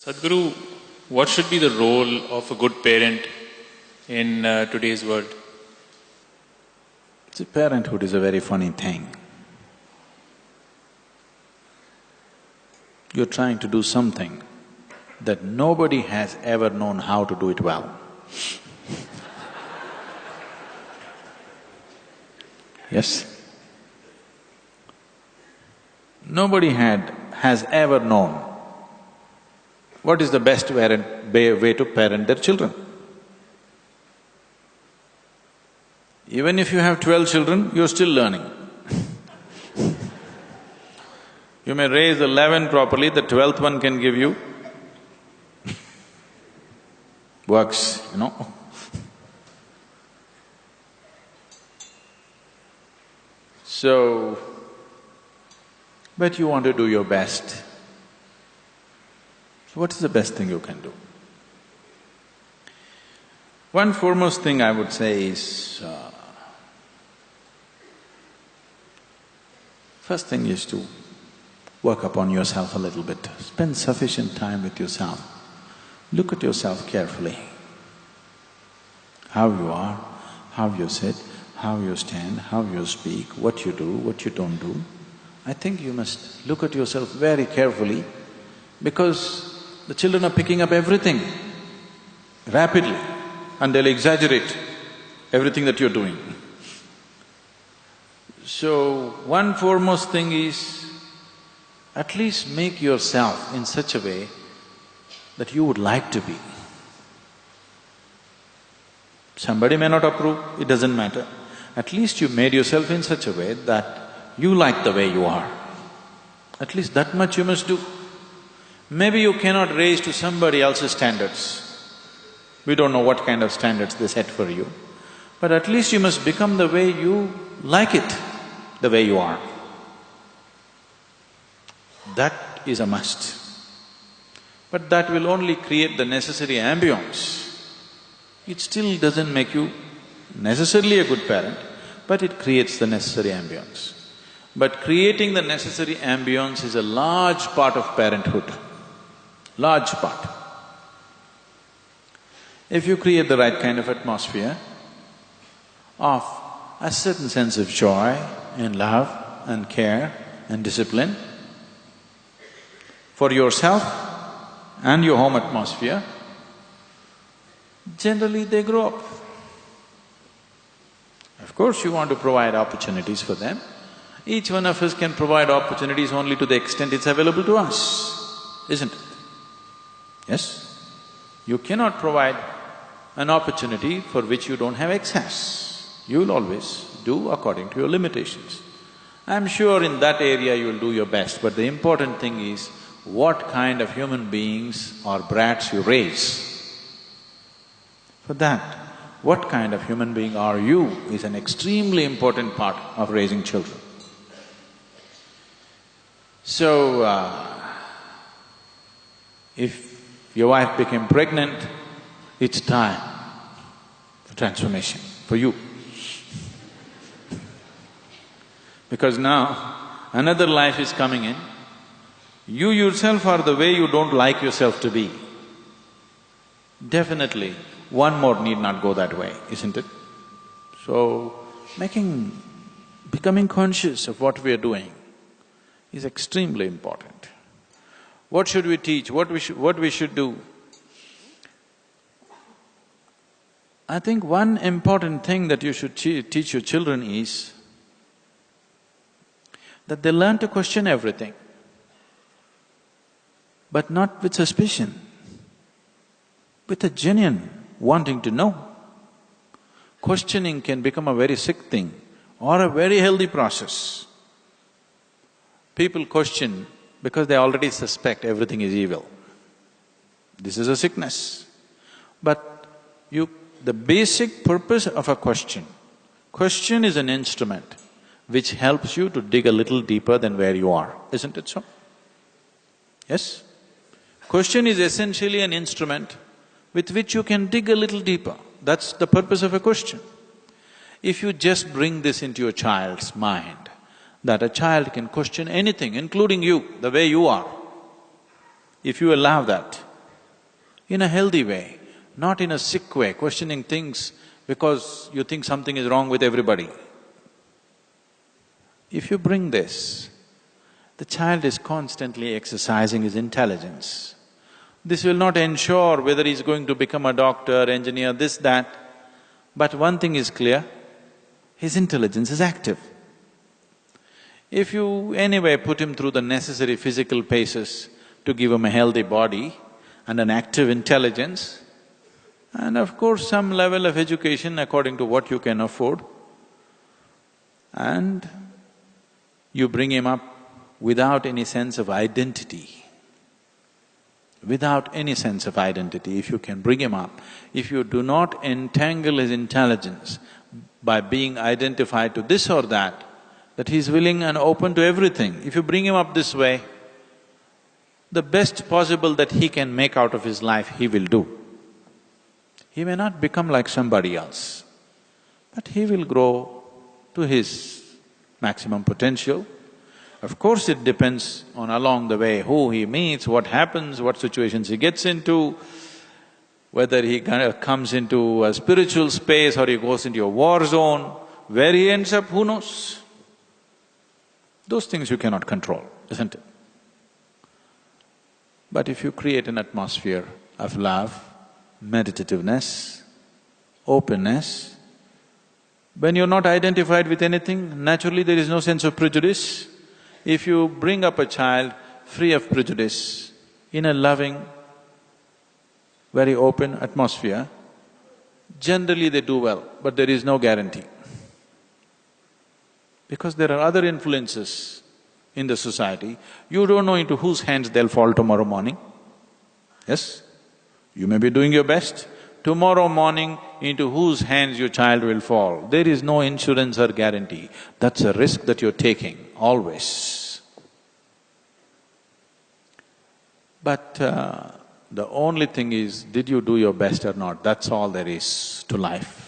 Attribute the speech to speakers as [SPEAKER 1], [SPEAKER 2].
[SPEAKER 1] Sadhguru, what should be the role of a good parent in today's world?
[SPEAKER 2] See, parenthood is a very funny thing. You're trying to do something that nobody has ever known how to do it well. Yes? Nobody has ever known what is the best way to parent their children. Even if you have 12 children, you're still learning. You may raise 11 properly, the 12th one can give you works, you know. So, but you want to do your best. So what is the best thing you can do? One foremost thing I would say is, first thing is to work upon yourself a little bit. Spend sufficient time with yourself. Look at yourself carefully. How you are, how you sit, how you stand, how you speak, what you do, what you don't do. I think you must look at yourself very carefully because the children are picking up everything rapidly and they'll exaggerate everything that you're doing. So, one foremost thing is, at least make yourself in such a way that you would like to be. Somebody may not approve, it doesn't matter. At least you made yourself in such a way that you like the way you are. At least that much you must do. Maybe you cannot raise to somebody else's standards. We don't know what kind of standards they set for you. But at least you must become the way you like it, the way you are. That is a must. But that will only create the necessary ambience. It still doesn't make you necessarily a good parent, but it creates the necessary ambience. But creating the necessary ambience is a large part of parenthood, large part. If you create the right kind of atmosphere of a certain sense of joy and love and care and discipline for yourself and your home atmosphere, generally they grow up. Of course, you want to provide opportunities for them. Each one of us can provide opportunities only to the extent it's available to us, isn't it? Yes? You cannot provide an opportunity for which you don't have access. You'll always do according to your limitations. I'm sure in that area you'll do your best, but the important thing is what kind of human beings or brats you raise. For that, what kind of human being are you is an extremely important part of raising children. So, if your wife became pregnant, it's time for transformation for you. Because now another life is coming in, you yourself are the way you don't like yourself to be. Definitely, one more need not go that way, isn't it? So, becoming conscious of what we are doing is extremely important. What should we teach? What we should do? I think one important thing that you should teach your children is that they learn to question everything, but not with suspicion, with a genuine wanting to know. Questioning can become a very sick thing or a very healthy process. People question because they already suspect everything is evil. This is a sickness. But the basic purpose of a question is an instrument which helps you to dig a little deeper than where you are, isn't it so? Yes? Question is essentially an instrument with which you can dig a little deeper. That's the purpose of a question. If you just bring this into your child's mind, that a child can question anything, including you, the way you are, if you allow that, in a healthy way, not in a sick way, questioning things because you think something is wrong with everybody. If you bring this, the child is constantly exercising his intelligence. This will not ensure whether he's going to become a doctor, engineer, this, that, but one thing is clear, his intelligence is active. If you anyway put him through the necessary physical paces to give him a healthy body and an active intelligence, and of course some level of education according to what you can afford, and you bring him up without any sense of identity. Without any sense of identity, if you can bring him up, if you do not entangle his intelligence by being identified to this or that he's willing and open to everything, if you bring him up this way, the best possible that he can make out of his life, he will do. He may not become like somebody else, but he will grow to his maximum potential. Of course, it depends on along the way who he meets, what happens, what situations he gets into, whether he comes into a spiritual space or he goes into a war zone, where he ends up, who knows? Those things you cannot control, isn't it? But if you create an atmosphere of love, meditativeness, openness, when you're not identified with anything, naturally there is no sense of prejudice. If you bring up a child free of prejudice, in a loving, very open atmosphere, generally they do well, but there is no guarantee. Because there are other influences in the society, you don't know into whose hands they'll fall tomorrow morning. Yes? You may be doing your best, tomorrow morning into whose hands your child will fall. There is no insurance or guarantee. That's a risk that you're taking, always. But the only thing is, did you do your best or not? That's all there is to life.